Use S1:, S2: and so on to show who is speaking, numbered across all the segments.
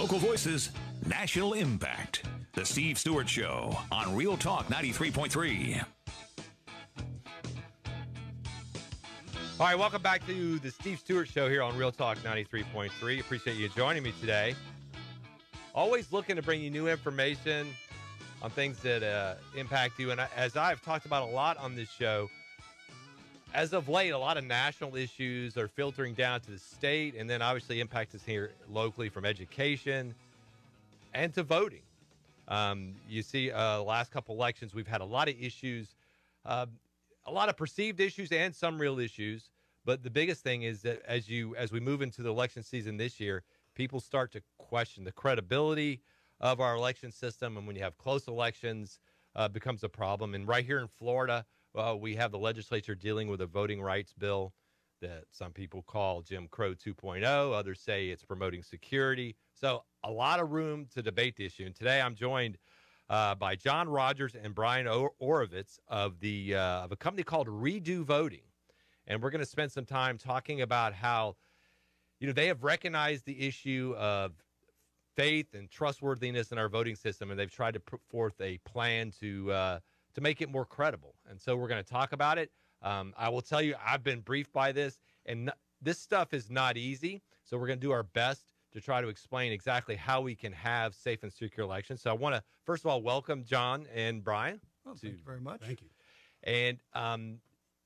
S1: Local voices, national impact. The Steve Stewart Show on Real Talk 93.3.
S2: All right, welcome back to the Steve Stewart Show here on Real Talk 93.3. Appreciate you joining me today. Always looking to bring you new information on things that impact you. And as I've talked about a lot on this show, as of late, a lot of national issues are filtering down to the state, and then obviously impact us here locally, from education and to voting. You see, last couple elections, we've had a lot of issues, a lot of perceived issues and some real issues. But the biggest thing is that as we move into the election season this year, people start to question the credibility of our election system. And when you have close elections, becomes a problem. And right here in Florida, we have the legislature dealing with a voting rights bill that some people call Jim Crow 2.0. Others say it's promoting security. So a lot of room to debate the issue. And today I'm joined by John Rogers and Brian Orovitz of a company called Redo Voting. And we're going to spend some time talking about how, they have recognized the issue of faith and trustworthiness in our voting system, and they've tried to put forth a plan to make it more credible. And so we're going to talk about it. I will tell you, I've been briefed by this, and this stuff is not easy. So we're going to do our best to try to explain exactly how we can have safe and secure elections. So I want to, first of all, welcome John and Brian.
S3: Well, thank you very much.
S4: Thank you.
S2: And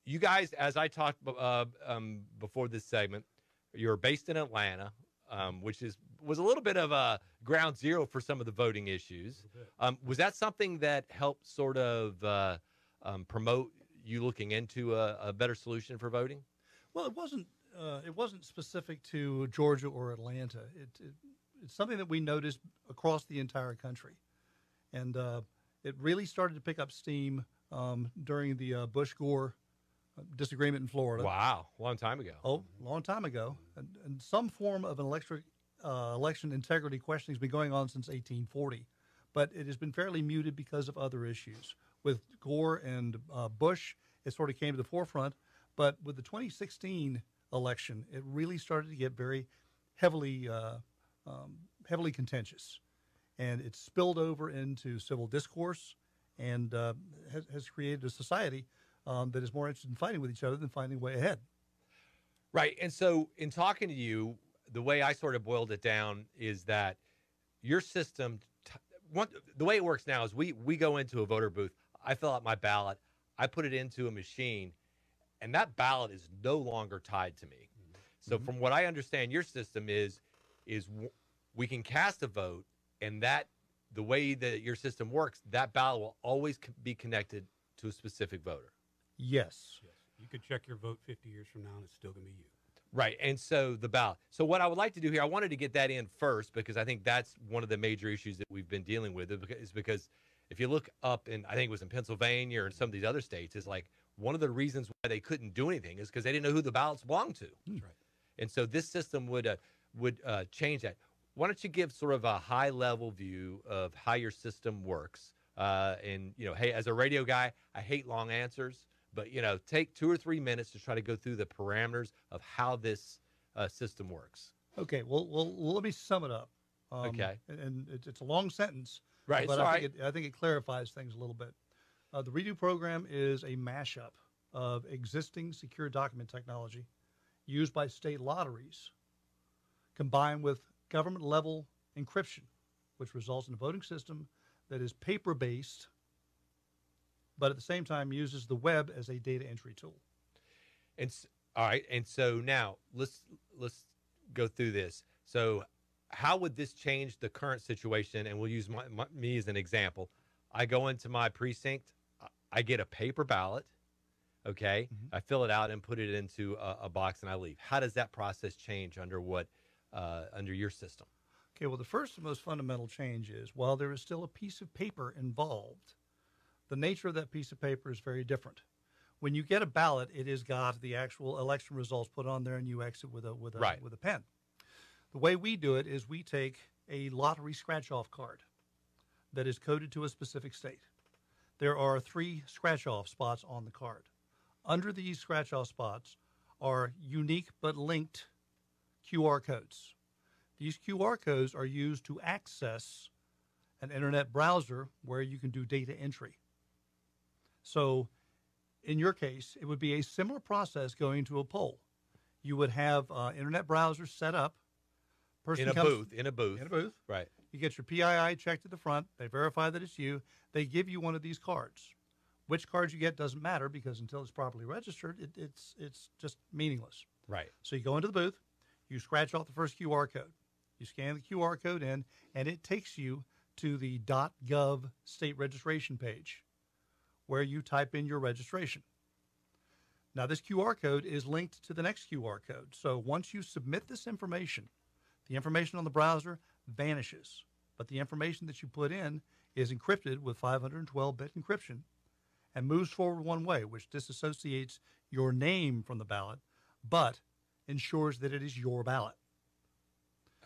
S2: you guys, as I talked before this segment, you're based in Atlanta, which was a little bit of a ground zero for some of the voting issues. Was that something that helped sort of promote you looking into a better solution for voting?
S3: Well, it wasn't specific to Georgia or Atlanta. It's something that we noticed across the entire country, and it really started to pick up steam during the Bush-Gore disagreement in Florida.
S2: Wow, long time ago.
S3: Oh, long time ago. And some form of an election integrity questioning has been going on since 1840, but it has been fairly muted because of other issues. With Gore and Bush, it sort of came to the forefront, but with the 2016 election, it really started to get very heavily contentious, and it spilled over into civil discourse and has created a society that is more interested in fighting with each other than finding a way ahead.
S2: Right. And so in talking to you, the way I sort of boiled it down is that your system, the way it works now is we go into a voter booth, I fill out my ballot, I put it into a machine, and that ballot is no longer tied to me. So from what I understand, your system is we can cast a vote, and that the way that your system works, that ballot will always be connected to a specific voter.
S3: Yes.
S4: You could check your vote 50 years from now, and it's still going to be you.
S2: Right, and so the ballot. So what I would like to do here, I wanted to get that in first because I think that's one of the major issues that we've been dealing with, is because if you look up in, I think it was in Pennsylvania or in some of these other states, is like one of the reasons why they couldn't do anything is because they didn't know who the ballots belonged to.
S4: That's right.
S2: And so this system would change that. Why don't you give sort of a high-level view of how your system works? And, hey, as a radio guy, I hate long answers. But, take 2 or 3 minutes to try to go through the parameters of how this system works.
S3: Okay, well, let me sum it up.
S2: Okay.
S3: And it's a long sentence.
S2: Right,
S3: but
S2: I
S3: think it clarifies things a little bit. The Redo program is a mashup of existing secure document technology used by state lotteries combined with government-level encryption, which results in a voting system that is paper-based, but at the same time uses the web as a data entry tool.
S2: And all right, and so now let's go through this. So how would this change the current situation? And we'll use me as an example. I go into my precinct, I get a paper ballot, okay? Mm-hmm. I fill it out and put it into a box, and I leave. How does that process change under your system?
S3: Okay, well, the first and most fundamental change is, while there is still a piece of paper involved, the nature of that piece of paper is very different. When you get a ballot, it has got the actual election results put on there, and you exit with a pen. The way we do it is we take a lottery scratch-off card that is coded to a specific state. There are 3 scratch-off spots on the card. Under these scratch-off spots are unique but linked QR codes. These QR codes are used to access an internet browser where you can do data entry. So in your case, it would be a similar process going to a poll. You would have internet browsers set up.
S2: In a booth. Right.
S3: You get your PII checked at the front. They verify that it's you. They give you one of these cards. Which cards you get doesn't matter because until it's properly registered, it's just meaningless.
S2: Right.
S3: So you go into the booth, you scratch off the first QR code, you scan the QR code in, and it takes you to the .gov state registration page where you type in your registration. Now, this QR code is linked to the next QR code. So once you submit this information, the information on the browser vanishes, but the information that you put in is encrypted with 512-bit encryption and moves forward one way, which disassociates your name from the ballot, but ensures that it is your ballot.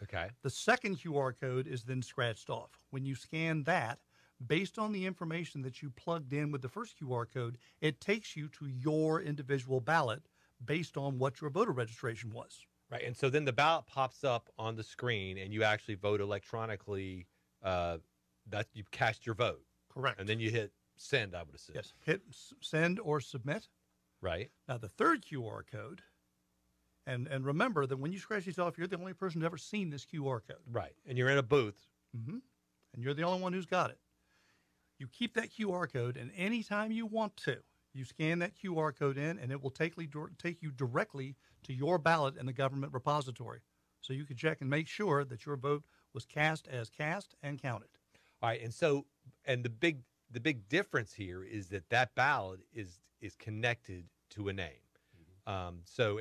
S2: Okay.
S3: The second QR code is then scratched off. When you scan that, based on the information that you plugged in with the first QR code, it takes you to your individual ballot based on what your voter registration was.
S2: Right, and so then the ballot pops up on the screen, and you actually vote electronically. That you cast your vote.
S3: Correct.
S2: And then you hit send, I would assume.
S3: Yes, hit send or submit.
S2: Right.
S3: Now, the third QR code, and remember that when you scratch these off, you're the only person who's ever seen this QR code.
S2: Right, and you're in a booth.
S3: Mm-hmm. And you're the only one who's got it. You keep that QR code, and anytime you want to, you scan that QR code in, and it will take you directly to your ballot in the government repository. So you can check and make sure that your vote was cast as cast and counted.
S2: All right, and so the big difference here is that ballot is connected to a name. Mm-hmm. So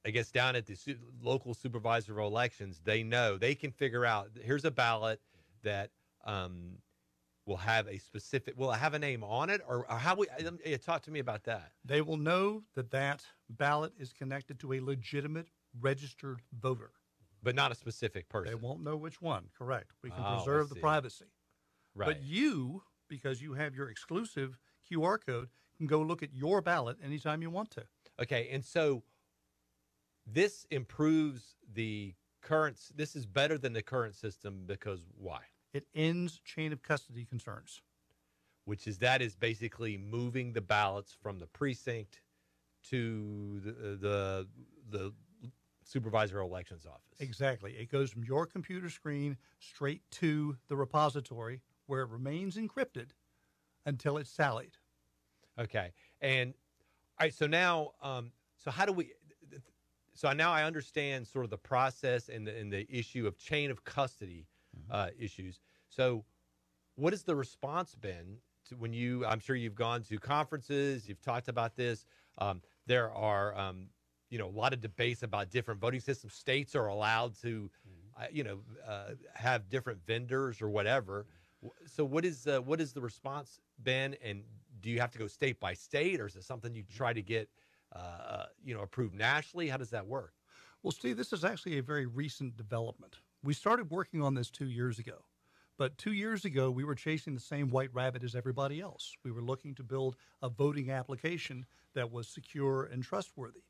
S2: I guess down at the local supervisor of elections, they can figure out here's a ballot that will have a name on it, or how talk to me about that.
S3: They will know that ballot is connected to a legitimate registered voter.
S2: But not a specific person.
S3: They won't know which one, correct. We can preserve the privacy.
S2: Right.
S3: But you, because you have your exclusive QR code, can go look at your ballot anytime you want to.
S2: Okay, and so this improves this is better than the current system because why?
S3: It ends chain of custody concerns.
S2: That is basically moving the ballots from the precinct to the supervisor of elections office.
S3: Exactly. It goes from your computer screen straight to the repository where it remains encrypted until it's tallied.
S2: Okay. And all right, so now now I understand sort of the process and the issue of chain of custody issues. So what has the response been to when I'm sure you've gone to conferences, you've talked about this. There are, a lot of debates about different voting systems. States are allowed to, have different vendors or whatever. So what is the response been? And do you have to go state by state, or is it something you try to get, approved nationally? How does that work?
S3: Well, Steve, this is actually a very recent development. We started working on this 2 years ago. But 2 years ago, we were chasing the same white rabbit as everybody else. We were looking to build a voting application that was secure and trustworthy.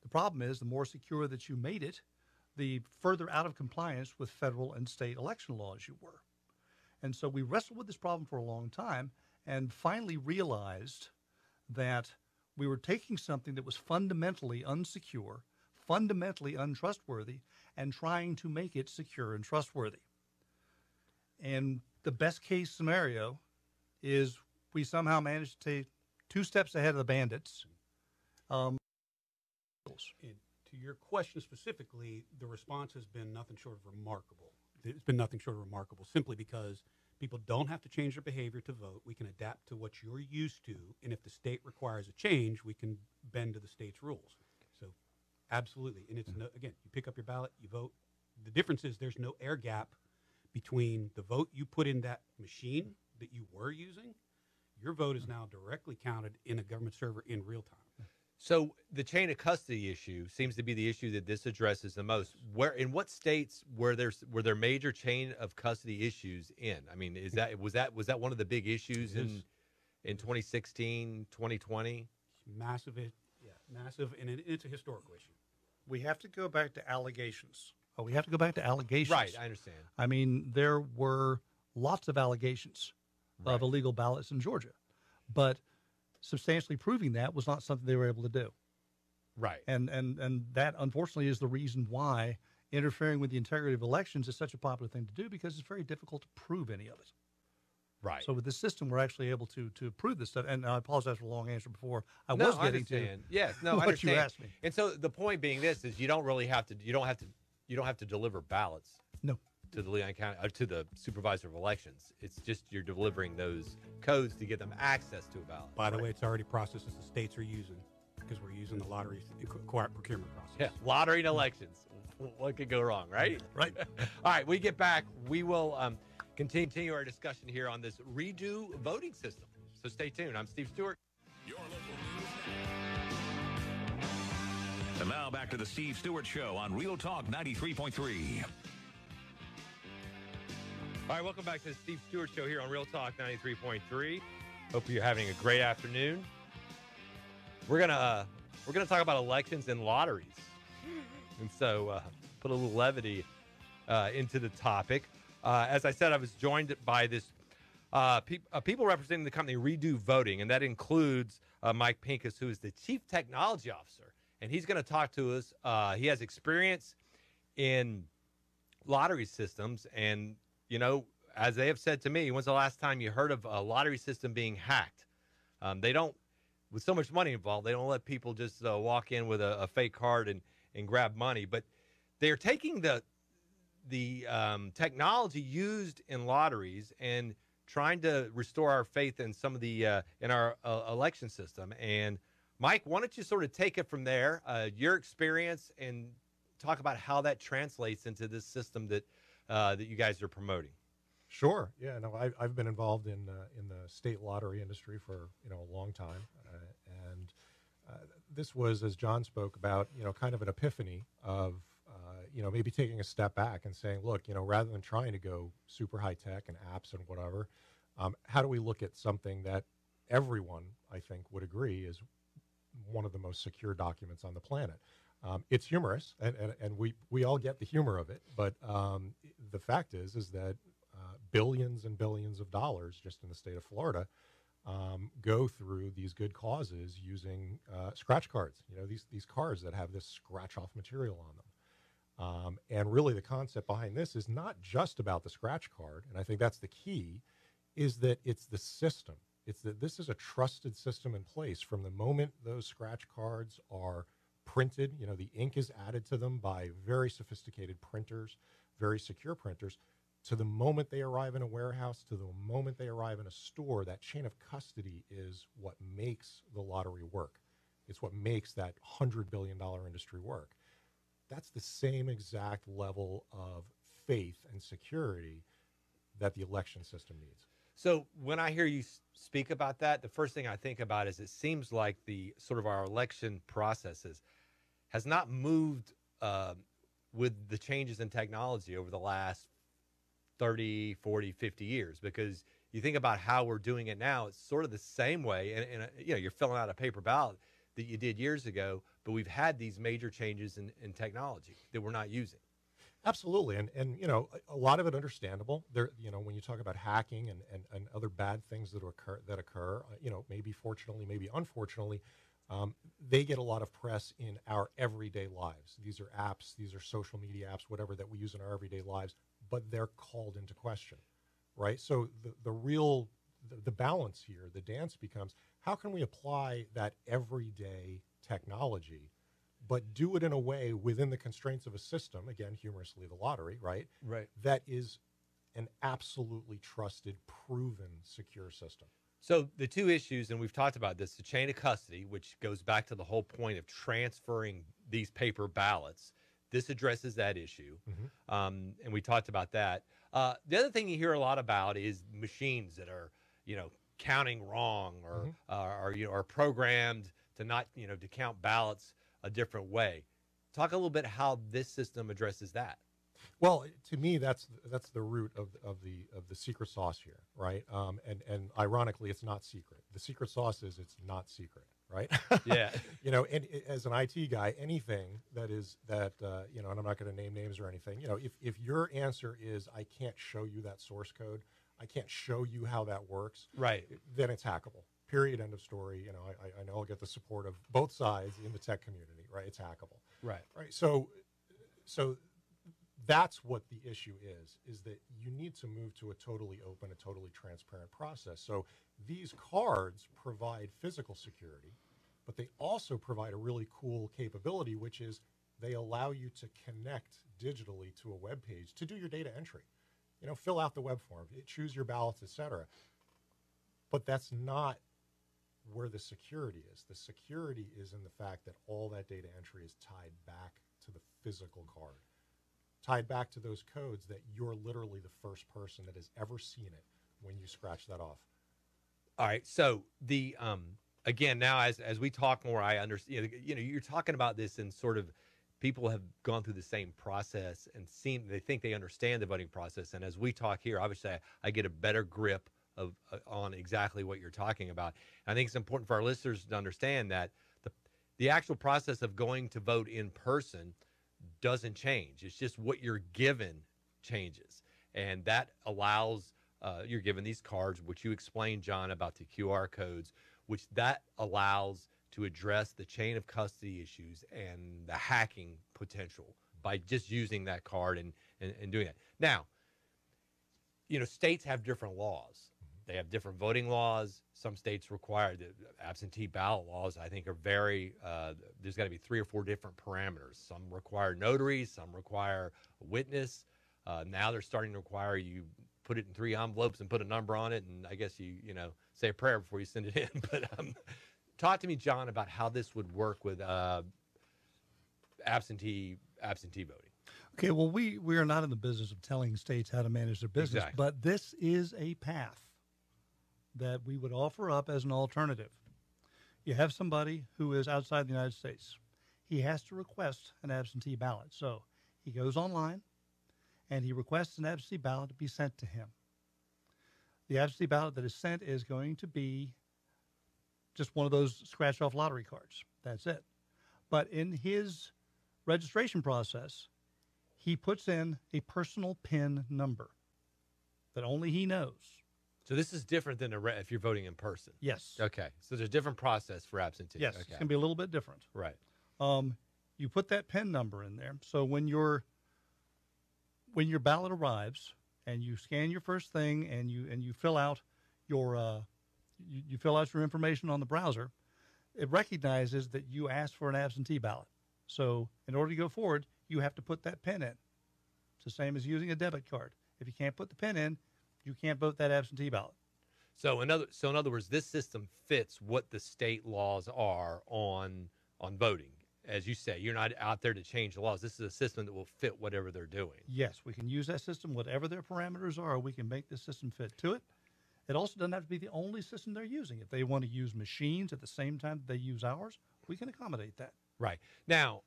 S3: The problem is the more secure that you made it, the further out of compliance with federal and state election laws you were. And so we wrestled with this problem for a long time and finally realized that we were taking something that was fundamentally unsecure, fundamentally untrustworthy, and trying to make it secure and trustworthy. And the best case scenario is we somehow managed to take 2 steps ahead of the bandits.
S4: And to your question specifically, the response has been nothing short of remarkable. It's been nothing short of remarkable simply because people don't have to change their behavior to vote. We can adapt to what you're used to. And if the state requires a change, we can bend to the state's rules. So absolutely. And it's, again, you pick up your ballot, you vote. The difference is there's no air gap between the vote you put in that machine that you were using. Your vote is now directly counted in a government server in real time.
S2: So the chain of custody issue seems to be the issue that this addresses the most. In what states were there major chain of custody issues in? I mean, was that one of the big issues in 2016, 2020?
S4: Massive, massive, and it's a historical issue.
S3: We have to go back to allegations. Oh, we have to go back to allegations.
S2: Right, I understand.
S3: I mean, there were lots of allegations
S2: Right.
S3: of illegal ballots in Georgia, but substantially proving that was not something they were able to do.
S2: Right.
S3: And that, unfortunately, is the reason why interfering with the integrity of elections is such a popular thing to do, because it's very difficult to prove any of it.
S2: Right.
S3: So with this system, we're actually able to prove this stuff. And I apologize for the long answer before. I
S2: No,
S3: was
S2: I
S3: getting to
S2: understand. Yes, no, I
S3: what
S2: understand.
S3: you asked me.
S2: And so the point being this is you don't have to deliver ballots
S3: No.
S2: to the Leon County to the supervisor of elections. It's just you're delivering those codes to get them access to a ballot.
S4: By the way, it's already processes the states are using, because we're using the lottery procurement process.
S2: Yeah, lottery and elections. What could go wrong, right?
S3: Right.
S2: All right, we get back. We will continue our discussion here on this redo voting system. So stay tuned. I'm Steve Stewart.
S1: Your local news now. And now back to the Steve Stewart Show on Real Talk 93.3.
S2: All right, welcome back to the Steve Stewart Show here on Real Talk 93.3. Hope you're having a great afternoon. We're gonna talk about elections and lotteries, and so put a little levity into the topic. As I said, I was joined by this people representing the company Redo Voting, and that includes Mike Pincus, who is the Chief Technology Officer, and he's going to talk to us. He has experience in lottery systems, and you know, as they have said to me, when's the last time you heard of a lottery system being hacked? They don't. With so much money involved, they don't let people just walk in with a fake card and grab money. But they're taking the technology used in lotteries and trying to restore our faith in some of the in our election system. And Mike, why don't you sort of take it from there, your experience, and talk about how that translates into this system that that you guys are promoting.
S5: Sure. Yeah. No, I've been involved in the state lottery industry for a long time, and this was, as John spoke about, kind of an epiphany of maybe taking a step back and saying, look, rather than trying to go super high tech and apps and whatever, how do we look at something that everyone, I think, would agree is one of the most secure documents on the planet? It's humorous, and we all get the humor of it, but the fact is that billions and billions of dollars just in the state of Florida go through these good causes using scratch cards. These cards that have this scratch-off material on them. And really the concept behind this is not just about the scratch card, and I think that's the key, is that it's the system. It's that this is a trusted system in place from the moment those scratch cards are printed. The ink is added to them by very sophisticated printers, very secure printers. To the moment they arrive in a warehouse, to the moment they arrive in a store, that chain of custody is what makes the lottery work. It's what makes that $100 billion industry work. That's the same exact level of faith and security that the election system needs.
S2: So when I hear you speak about that, the first thing I think about is it seems like the sort of our election processes has not moved with the changes in technology over the last 30, 40, 50 years, because you think about how we're doing it now, it's sort of the same way. And you're filling out a paper ballot that you did years ago, but we've had these major changes in technology that we're not using.
S5: Absolutely. And a lot of it understandable. There, when you talk about hacking and other bad things that occur, maybe fortunately, maybe unfortunately, they get a lot of press in our everyday lives. These are apps, these are social media apps, whatever that we use in our everyday lives, but they're called into question, right? So the balance here, the dance becomes, how can we apply that everyday technology, but do it in a way within the constraints of a system, again, humorously, the lottery, right?
S2: Right.
S5: That is an absolutely trusted, proven, secure system.
S2: So the two issues, and we've talked about this, the chain of custody, which goes back to the whole point of transferring these paper ballots. This addresses that issue, and we talked about that. The other thing you hear a lot about is machines that are, counting wrong or are programmed to not, to count ballots a different way. Talk a little bit how this system addresses that.
S5: Well, to me, that's the root of the secret sauce here, right? And ironically, it's not secret. The secret sauce is it's not secret, right?
S2: Yeah.
S5: You know, and as an IT guy, anything that is that, you know, and I'm not going to name names or anything, you know, if your answer is, I can't show you that source code, I can't show you how that works,
S2: Right.
S5: then it's hackable. Period. End of story. You know, I know I'll get the support of both sides in the tech community, right? It's hackable.
S2: Right.
S5: Right. So that's what the issue is that you need to move to a totally open, a totally transparent process. So these cards provide physical security, but they also provide a really cool capability, which is they allow you to connect digitally to a web page to do your data entry. You know, fill out the web form, choose your ballots, etc. But that's not where the security is. The security is in the fact that all that data entry is tied back to the physical card, tied back to those codes that you're literally the first person that has ever seen it when you scratch that off.
S2: All right. So the again, now as we talk more, I understand. You know, you're talking about this in sort of people have gone through the same process and seen. They think they understand the voting process, and as we talk here, obviously, I get a better grip of on exactly what you're talking about. And I think it's important for our listeners to understand that the actual process of going to vote in person doesn't change. It's just what you're given changes, and that allows. You're given these cards, which you explained, John, about the QR codes, which that allows to address the chain of custody issues and the hacking potential by just using that card and doing that. Now, you know, states have different laws. They have different voting laws. Some states require the absentee ballot laws, I think, are very, there's got to be 3 or 4 different parameters. Some require notaries, some require a witness. Now they're starting to require you put it in 3 envelopes and put a number on it, and I guess you know, say a prayer before you send it in. But talk to me, John, about how this would work with absentee voting.
S3: Okay, well, we are not in the business of telling states how to manage their business,
S2: Exactly.
S3: but this is a path that we would offer up as an alternative. You have somebody who is outside the United States. He has to request an absentee ballot. So he goes online and he requests an absentee ballot to be sent to him. The absentee ballot that is sent is going to be just one of those scratch-off lottery cards. That's it. But in his registration process, he puts in a personal PIN number that only he knows.
S2: So this is different than if you're voting in person.
S3: Yes.
S2: Okay. So there's a different process for absentee.
S3: Yes.
S2: Okay.
S3: It's going to be a little bit different.
S2: Right.
S3: You put that PIN number in there. So when your ballot arrives and you scan your first thing and you fill out your you fill out your information on the browser, it recognizes that you asked for an absentee ballot. So in order to go forward, you have to put that PIN in. It's the same as using a debit card. If you can't put the PIN in, you can't vote that absentee ballot.
S2: So in other words, this system fits what the state laws are on voting. As you say, you're not out there to change the laws. This is a system that will fit whatever they're doing.
S3: Yes, we can use that system, whatever their parameters are, we can make this system fit to it. It also doesn't have to be the only system they're using. If they want to use machines at the same time that they use ours, we can accommodate that.
S2: Right. Now,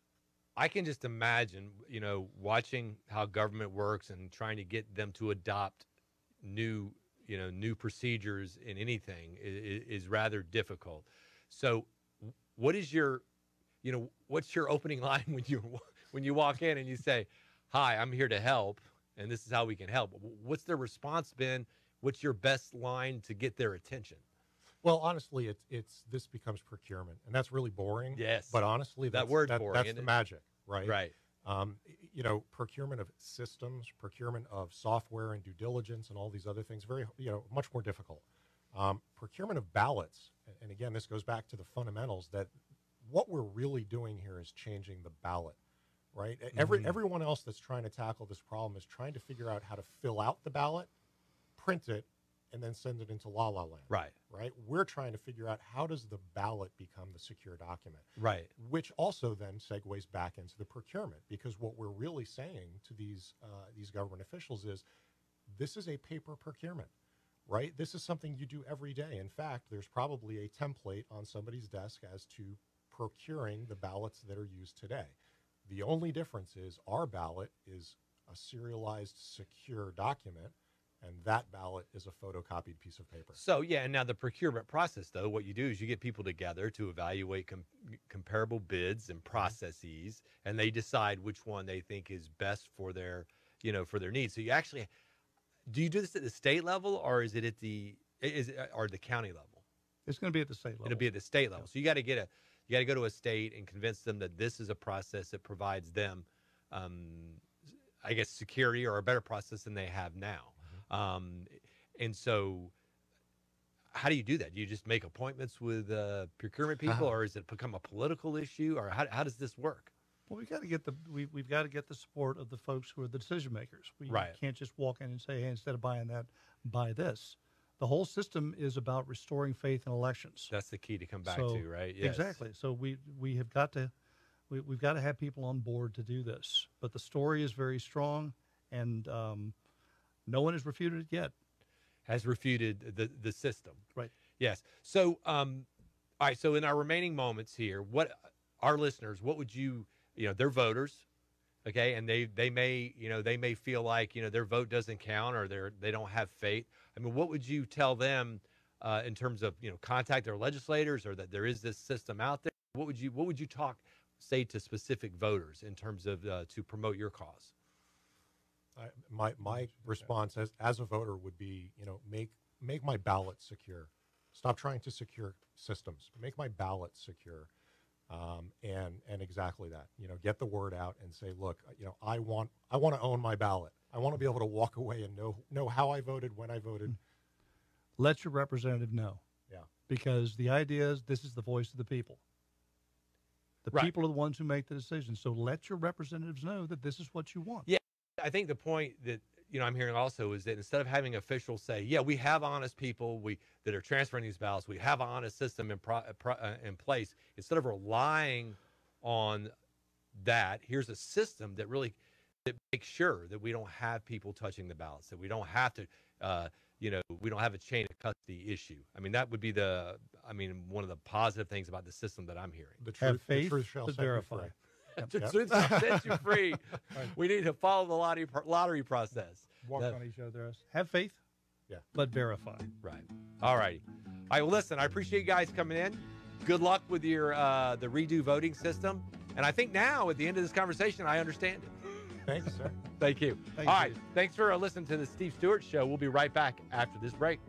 S2: I can just imagine, you know, watching how government works and trying to get them to adopt new procedures in anything is rather difficult. So what is what's your opening line when you walk in and you say, "Hi, I'm here to help, and this is how we can help"? What's their response been? What's your best line to get their attention?
S5: Well, honestly, this becomes procurement, and that's really boring.
S2: Yes.
S5: But honestly,
S2: That word's boring,
S5: that's
S2: isn't
S5: the
S2: it?
S5: magic, right?
S2: Right.
S5: You know, procurement of systems, procurement of software and due diligence and all these other things, much more difficult. Procurement of ballots, and again, this goes back to the fundamentals that what we're really doing here is changing the ballot, right? Everyone else that's trying to tackle this problem is trying to figure out how to fill out the ballot, print it, and then send it into La La Land.
S2: Right.
S5: Right. We're trying to figure out how does the ballot become the secure document.
S2: Right.
S5: Which also then segues back into the procurement, because what we're really saying to these government officials is this is a paper procurement, right? This is something you do every day. In fact, there's probably a template on somebody's desk as to procuring the ballots that are used today. The only difference is our ballot is a serialized, secure document, and that ballot is a photocopied piece of paper.
S2: So, yeah, and now the procurement process, though, what you do is you get people together to evaluate comparable bids and processes, and they decide which one they think is best for their, for their needs. So you actually, do you do this at the state level, or is it at the county level?
S3: It's going to be at the state level.
S2: It'll be at the state level. So you got to go to a state and convince them that this is a process that provides them, I guess, security or a better process than they have now. And so how do you do that? Do you just make appointments with procurement people, or has it become a political issue, or how does this work?
S3: Well, we've got to get the support of the folks who are the decision makers. We can't just walk in and say, hey, instead of buying that, buy this. The whole system is about restoring faith in elections.
S2: That's the key to come back to, right? Yes.
S3: Exactly. So we've got to have people on board to do this. But the story is very strong, and no one has refuted it yet.
S2: Has refuted the system.
S3: Right.
S2: Yes. So, all right. So in our remaining moments here, what our listeners, what would you, they're voters, okay, and they may feel like their vote doesn't count, or they don't have faith. I mean, what would you tell them in terms of contact their legislators, or that there is this system out there? What would you say to specific voters in terms of to promote your cause?
S5: My response as a voter would be, make my ballot secure. Stop trying to secure systems. Make my ballot secure, and exactly that. Get the word out and say, look, I want to own my ballot. I want to be able to walk away and know how I voted, when I voted.
S3: Let your representative know.
S5: Yeah.
S3: Because the idea is this is the voice of the people. The people are the ones who make the decision. So let your representatives know that this is what you want.
S2: Yeah. I think the point that I'm hearing also is that instead of having officials say, yeah, we have honest people that are transferring these ballots, we have an honest system in place, instead of relying on that, here's a system that really makes sure that we don't have people touching the ballots, that we don't have to, we don't have a chain of custody issue. I mean, that would be one of the positive things about the system that I'm hearing.
S3: Have faith,
S5: the truth shall
S3: but
S5: set you
S3: verify.
S5: free.
S2: The truth shall set you free. We need to follow the lottery process.
S3: Walk on each other. Have faith, but verify.
S2: Right. All right. All right. Well, listen, I appreciate you guys coming in. Good luck with your the redo voting system. And I think now, at the end of this conversation, I understand it.
S5: Thanks, sir.
S2: Thank you.
S3: Thank
S2: All
S3: you.
S2: right. Thanks for listening to the Steve Stewart Show. We'll be right back after this break.